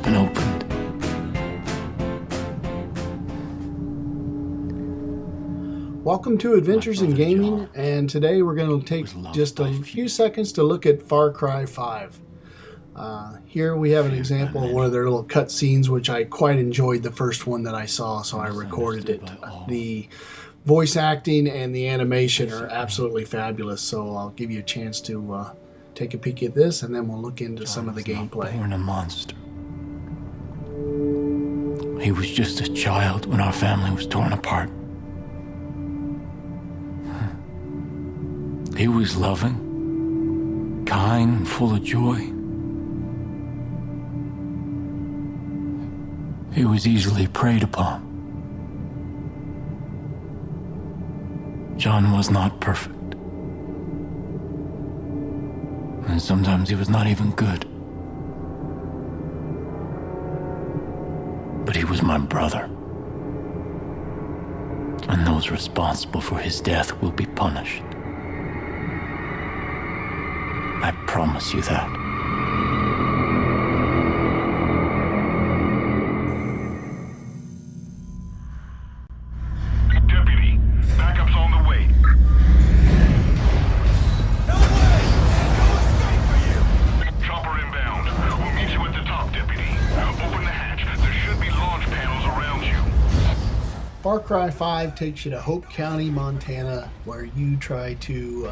been opened. Welcome to Adventures in Gaming, and today we're going to take just a few seconds to look at Far Cry 5. Here we have an example of one of their little cutscenes, which I quite enjoyed the first one that I saw, so I recorded it. The voice acting and the animation are absolutely fabulous, so I'll give you a chance to take a peek at this, and then we'll look into some of the gameplay. Born a monster. He was just a child when our family was torn apart. He was loving, kind, and full of joy. He was easily preyed upon. John was not perfect. And sometimes he was not even good. But he was my brother. And those responsible for his death will be punished. I promise you that. Deputy, backup's on the way. No way! No escape for you! Chopper inbound. We'll meet you at the top, Deputy. Open the hatch. There should be launch panels around you. Far Cry 5 takes you to Hope County, Montana, where you try to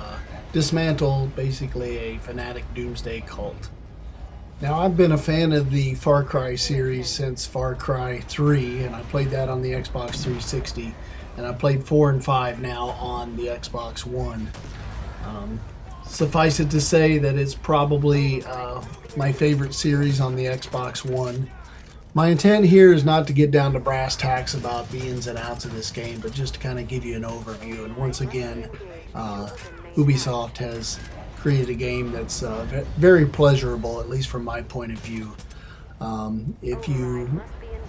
dismantle basically a fanatic doomsday cult. Now, I've been a fan of the Far Cry series since Far Cry 3, and I played that on the Xbox 360, and I played 4 and 5 now on the Xbox One. Suffice it to say that it's probably my favorite series on the Xbox One. My intent here is not to get down to brass tacks about the ins and outs of this game, but just to kind of give you an overview. And once again, Ubisoft has created a game that's very pleasurable, at least from my point of view. If you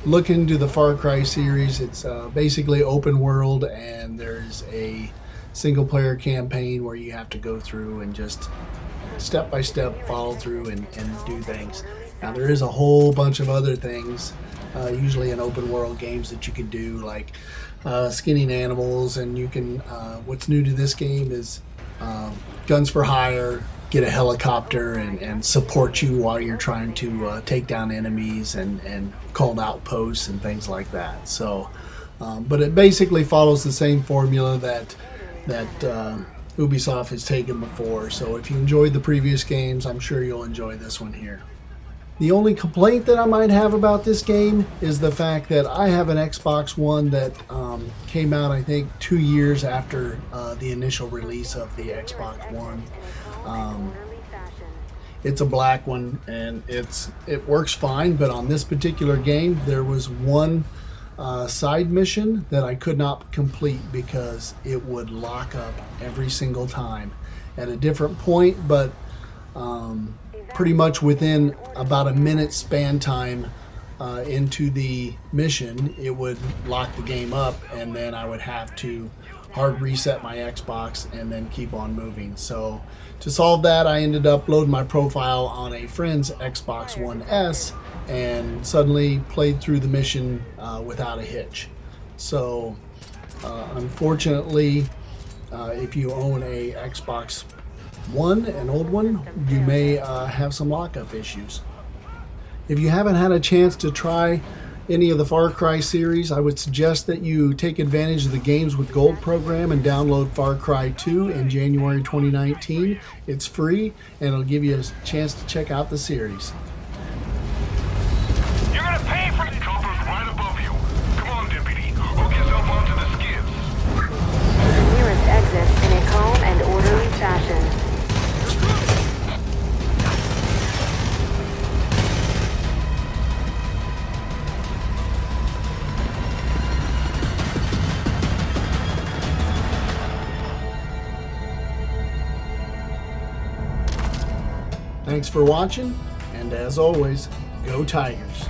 look into the Far Cry series, it's basically open world, and there's a single player campaign where you have to go through and just step by step follow through and do things. Now, there is a whole bunch of other things, usually in open world games, that you can do, like skinning animals, and you can, what's new to this game is guns for hire, get a helicopter and support you while you're trying to take down enemies and called outposts and things like that. So, but it basically follows the same formula that Ubisoft has taken before. So if you enjoyed the previous games, I'm sure you'll enjoy this one here. The only complaint that I might have about this game is the fact that I have an Xbox One that came out, I think, 2 years after the initial release of the Xbox One. It's a black one, and it works fine, but on this particular game, there was one side mission that I could not complete because it would lock up every single time at a different point, but pretty much within about a minute span time into the mission, it would lock the game up, and then I would have to hard reset my Xbox and then keep on moving. So to solve that, I ended up loading my profile on a friend's Xbox One S and suddenly played through the mission without a hitch. So unfortunately, if you own a Xbox One, an old one, you may have some lockup issues. If you haven't had a chance to try any of the Far Cry series, I would suggest that you take advantage of the Games with Gold program and download Far Cry 2 in January 2019. It's free, and it'll give you a chance to check out the series. You're gonna pay for the chopper's right above you. Come on, Deputy. Hook yourself onto the skids. The nearest exit in a calm and orderly fashion. Thanks for watching, and as always, go Tigers.